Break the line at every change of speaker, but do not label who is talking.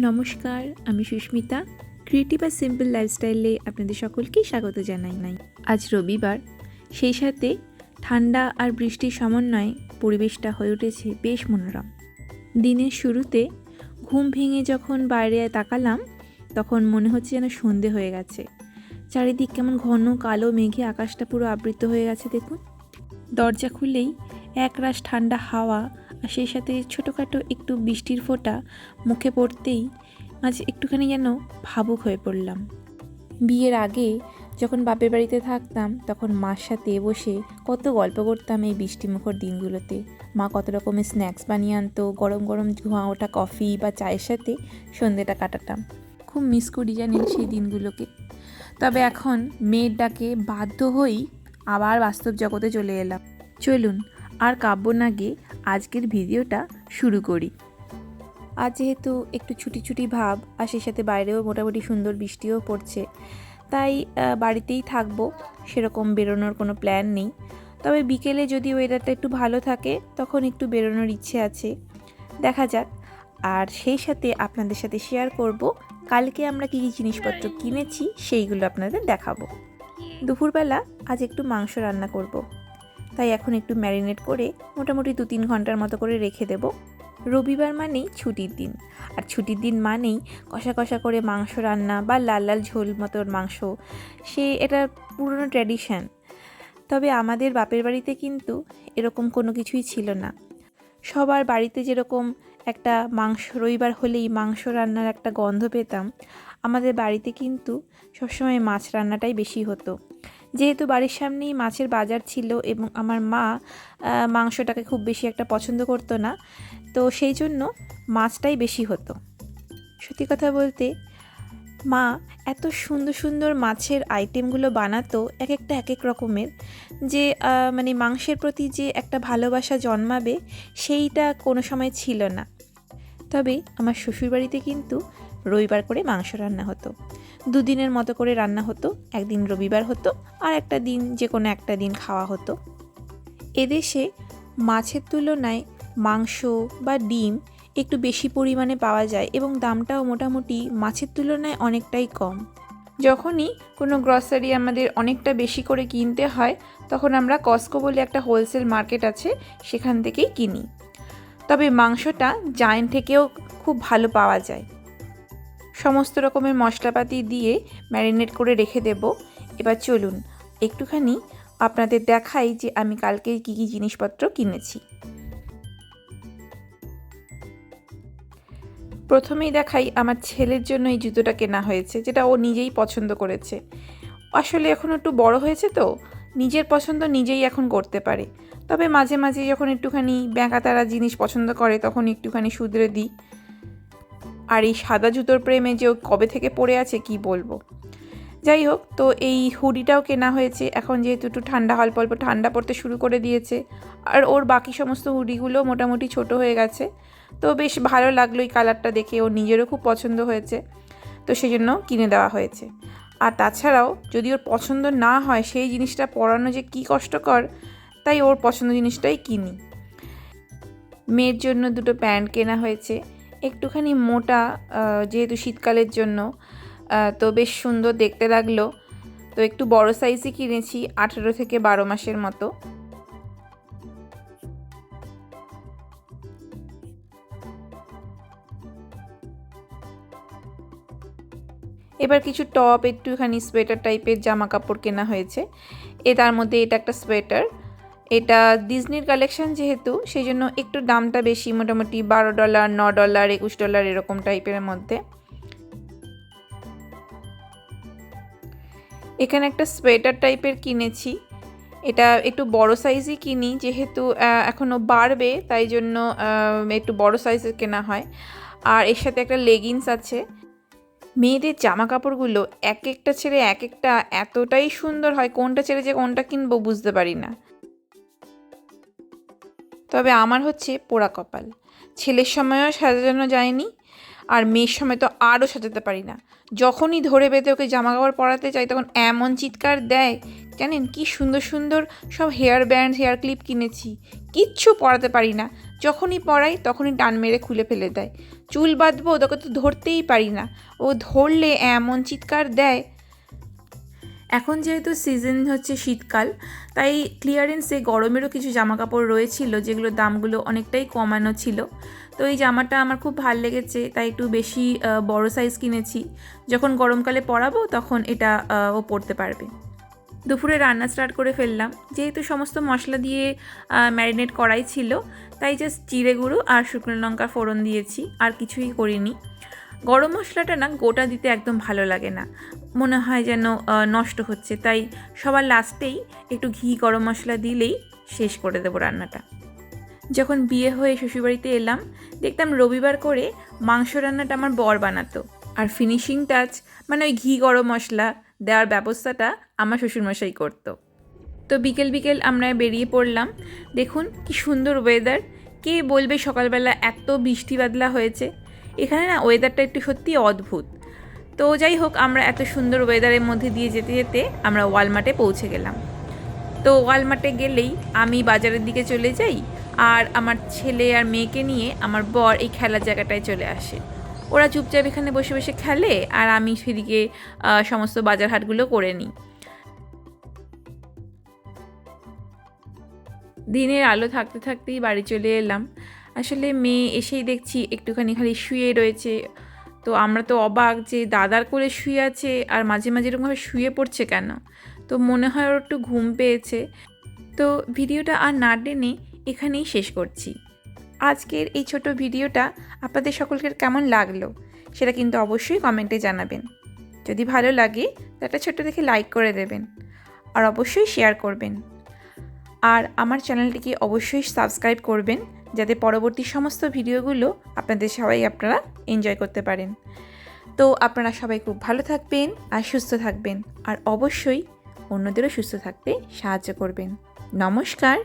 নমস্কার, আমি সুস্মিতা। ক্রিয়েটিভ আর সিম্পল লাইফস্টাইলে আপনাদের সকলকেই স্বাগত জানাই। আজ রবিবার, সেই সাথে ঠান্ডা আর বৃষ্টির সমন্বয়ে পরিবেশটা হয়ে উঠেছে বেশ মনোরম। দিনের শুরুতে ঘুম ভেঙে যখন বাইরে তাকালাম, তখন মনে হচ্ছে যেন সন্ধে হয়ে গেছে। চারিদিক কেমন ঘন কালো মেঘে আকাশটা পুরো আবৃত হয়ে গেছে। দেখুন, দরজা খুলেই একরাশ ঠান্ডা হাওয়া আর সেই সাথে ছোটোখাটো একটু বৃষ্টির ফোঁটা মুখে পড়তেই আজ একটুখানি যেন ভাবুক হয়ে পড়লাম। বিয়ের আগে যখন বাপের বাড়িতে থাকতাম, তখন মার সাথে বসে কত গল্প করতাম এই বৃষ্টিমুখর দিনগুলোতে। মা কত রকমের স্ন্যাক্স বানিয়ে আনতো, গরম গরম ধোঁয়া ওঠা কফি বা চায়ের সাথে সন্ধ্যেটা কাটাতাম। খুব মিস করি জানেন সেই দিনগুলোকে। তবে এখন মেয়ের ডাকে বাধ্য হয়েই আবার বাস্তব জগতে চলে এলাম। চলুন আর কাব্য না গিয়ে আজকের ভিডিওটা শুরু করি। আজ যেহেতু একটু ছুটি ভাব আর সেই সাথে বাইরেও মোটামুটি সুন্দর বৃষ্টিও পড়ছে, তাই বাড়িতেই থাকবো, সেরকম বেরোনোর কোনো প্ল্যান নেই। তবে বিকেলে যদি ওয়েদারটা একটু ভালো থাকে তখন একটু বেরোনোর ইচ্ছে আছে, দেখা যাক। আর সেই সাথে আপনাদের সাথে শেয়ার করব কালকে আমরা কী কী জিনিসপত্র কিনেছি, সেইগুলো আপনাদের দেখাবো। দুপুরবেলা আজ একটু মাংস রান্না করব, তাই এখন একটু ম্যারিনেট করে মোটামুটি 2-3 ঘন্টার মতো করে রেখে দেব। রবিবার মানেই ছুটির দিন, আর ছুটির দিন মানেই কষা কষা করে মাংস রান্না বা লাল লাল ঝোল মতোর মাংস, এটা পুরনো ট্র্যাডিশন। তবে আমাদের বাপের বাড়িতে কিন্তু এরকম কোনো কিছুই ছিল না। সবার বাড়িতে যেরকম একটা রবিবার হলেই মাংস রান্নার একটা গন্ধ পেতাম, আমাদের বাড়িতে কিন্তু সবসময় মাছ রান্নাটাই বেশি হতো। যেহেতু বাড়ির সামনেই মাছের বাজার ছিল এবং আমার মা মাংসটাকে খুব বেশি একটা পছন্দ করতো না, তো সেই জন্য মাছটাই বেশি হতো। সত্যি কথা বলতে, মা এত সুন্দর সুন্দর মাছের আইটেমগুলো বানাতো, এক একটা এক এক রকমের, যে মাংসের প্রতি যে একটা ভালোবাসা জন্মাবে সেইটা কোনো সময় ছিল না। তবে আমার শ্বশুরবাড়িতে কিন্তু রবিবার করে মাংস রান্না হতো। 2 দিনের মতো করে রান্না হতো, একদিন রবিবার হতো আর একটা দিন যে কোনো একটা দিন খাওয়া হতো। এদেশে মাছের তুলনায় মাংস বা ডিম একটু বেশি পরিমাণে পাওয়া যায় এবং দামটাও মোটামুটি মাছের তুলনায় অনেকটাই কম। যখনই কোনো গ্রসারি আমাদের অনেকটা বেশি করে কিনতে হয়, তখন আমরা কস্কো বলে একটা হোলসেল মার্কেট আছে, সেখান থেকেই কিনি। তবে মাংসটা জায়েন্ট থেকেও খুব ভালো পাওয়া যায়। সমস্ত রকমের মশলাপাতি দিয়ে ম্যারিনেট করে রেখে দেব। এবার চলুন একটুখানি আপনাদের দেখাই যে আমি কালকে কী কী জিনিসপত্র কিনেছি। প্রথমেই দেখাই আমার ছেলের জন্য এই জুতোটা কেনা হয়েছে, যেটা ও নিজেই পছন্দ করেছে। আসলে এখন একটু বড় হয়েছে, তো নিজের পছন্দ নিজেই এখন করতে পারে। তবে মাঝে মাঝে যখন একটুখানি ব্যাঁকাতারা জিনিস পছন্দ করে তখন একটুখানি শুধরে দিই। আর এই সাদা জুতোর প্রেমে যে ও কবে থেকে পড়ে আছে কি বলবো। যাই হোক, তো এই হুডিটাও কেনা হয়েছে। এখন যেহেতু একটু অল্প অল্প ঠান্ডা পড়তে শুরু করে দিয়েছে, আর ওর বাকি সমস্ত হুডিগুলো মোটামুটি ছোট হয়ে গেছে, তো বেশ ভালো লাগলো এই কালারটা দেখে, ওর নিজেরও খুব পছন্দ হয়েছে, তো সেই জন্য কিনে দেওয়া হয়েছে। আর তাছাড়াও যদি ওর পছন্দ না হয় সেই জিনিসটা পরানো যে কী কষ্টকর, তাই ওর পছন্দ জিনিসটাই কিনি। মেয়ের জন্য 2টো প্যান্ট কেনা হয়েছে, একটুখানি মোটা, যেহেতু শীতকালের জন্য, তো বেশ সুন্দর দেখতে লাগলো। তো একটু বড় সাইজই কিনেছি, 18 থেকে 12 মাসের মতো। এবার কিছু টপ, একটুখানি সোয়েটার টাইপের জামা কাপড় কেনা হয়েছে। তার মধ্যে এটা একটা সোয়েটার, এটা ডিজনির কালেকশন যেহেতু, সেই জন্য একটু দামটা বেশি, মোটামুটি $12, $9, $21 এরকম টাইপের মধ্যে। এখানে একটা সোয়েটার টাইপের কিনেছি, এটা একটু বড় সাইজই কিনি, যেহেতু এখনও বাড়বে তাই জন্য একটু বড় সাইজের কেনা হয়। আর এর সাথে একটা লেগিংস আছে। মেয়েদের জামা কাপড়গুলো এক একটা ছেড়ে এক একটা এতটাই সুন্দর হয়, কোনটা ছেড়ে যে কোনটা কিনবো বুঝতে পারি না। তবে আমার হচ্ছে পোড়া কপাল, ছেলের সময়ও সাজানো যায়নি, আর মেয়ের সময় তো আরও সাজাতে পারি না। যখনই ধরে বেঁধে ওকে জামা কাপড় পরাতে চাই তখন এমন চিৎকার দেয়, জানেন কি সুন্দর সুন্দর সব হেয়ার ব্যান্ড, হেয়ার ক্লিপ কিনেছি, কিচ্ছু পরাতে পারি না। যখনই পরাই তখনই টান মেরে খুলে ফেলে দেয়। চুল বাঁধবো তোকে তো ধরতেই পারি না, ও ধরলে এমন চিৎকার দেয়। এখন যেহেতু সিজন হচ্ছে শীতকাল, তাই ক্লিয়ারেন্সে গরমেরও কিছু জামা কাপড় রয়েছিল যেগুলোর দামগুলো অনেকটাই কমানো ছিল। তো এই জামাটা আমার খুব ভালো লেগেছে, তাই একটু বেশি বড় সাইজ কিনেছি। যখন গরমকালে পরাবো তখন এটা ও পরতে পারবে। দুপুরে রান্না স্টার্ট করে ফেললাম। যেহেতু সমস্ত মশলা দিয়ে ম্যারিনেট করাই ছিল, তাই জাস্ট জিরে গুঁড়ো আর শুকনো লঙ্কা ফোড়ন দিয়েছি, আর কিছুই করিনি। গরম মশলাটা না গোটা দিতে একদম ভালো লাগে না, মনে হয় যেন নষ্ট হচ্ছে, তাই সবার লাস্টেই একটু ঘি গরম মশলা দিলেই শেষ করে দেবো রান্নাটা। যখন বিয়ে হয়ে শ্বশুরবাড়িতে এলাম, দেখতাম রবিবার করে মাংস রান্নাটা আমার বর বানাতো, আর ফিনিশিং টাচ মানে ওই ঘি গরম মশলা দেওয়ার ব্যবস্থাটা আমার শ্বশুরমশাই করতো। তো বিকেল বিকেল আমরা বেরিয়ে পড়লাম। দেখুন কি সুন্দর ওয়েদার, কে বলবে সকালবেলা এত বৃষ্টি বাদলা হয়েছে। এখানে না ওয়েদারটা একটু সত্যি অদ্ভুত। তো যাই হোক, আমরা এত সুন্দর ওয়েদারের মধ্যে দিয়ে যেতে যেতে আমরা ওয়ালমার্টে পৌঁছে গেলাম। তো ওয়ালমার্টে গেলেই আমি বাজারের দিকে চলে যাই, আর আমার ছেলে আর মেয়েকে নিয়ে আমার বর এই খেলার জায়গাটায় চলে আসে। ওরা চুপচাপ এখানে বসে বসে খেলে, আর আমি সেদিকে সমস্ত বাজার হাটগুলো করে নিই। দিনের আলো থাকতে থাকতেই বাড়ি চলে এলাম। আসলে মেয়ে এসেই দেখছি একটুখানি খালি শুয়ে রয়েছে। তো আমরা তো অবাক যে দাদার কোলে শুয়ে আছে আর মাঝে মাঝে এরকমভাবে শুয়ে পড়ছে কেন। তো মনে হয় ওর একটু ঘুম পেয়েছে। তো ভিডিওটা আর না টেনে এখানেই শেষ করছি। আজকের এই ছোট ভিডিওটা আপনাদের সকলকে কেমন লাগলো সেটা কিন্তু অবশ্যই কমেন্টে জানাবেন। যদি ভালো লাগে তো একটা ছোট্ট দেখে লাইক করে দেবেন, আর অবশ্যই শেয়ার করবেন। আর আমার চ্যানেলটিকে অবশ্যই সাবস্ক্রাইব করবেন, যাতে পরবর্তী সমস্ত ভিডিওগুলো আপনারা এনজয় করতে পারেন। তো আপনারা সবাই খুব ভালো থাকবেন আর সুস্থ থাকবেন, আর অবশ্যই অন্যদেরও সুস্থ থাকতে সাহায্য করবেন। নমস্কার।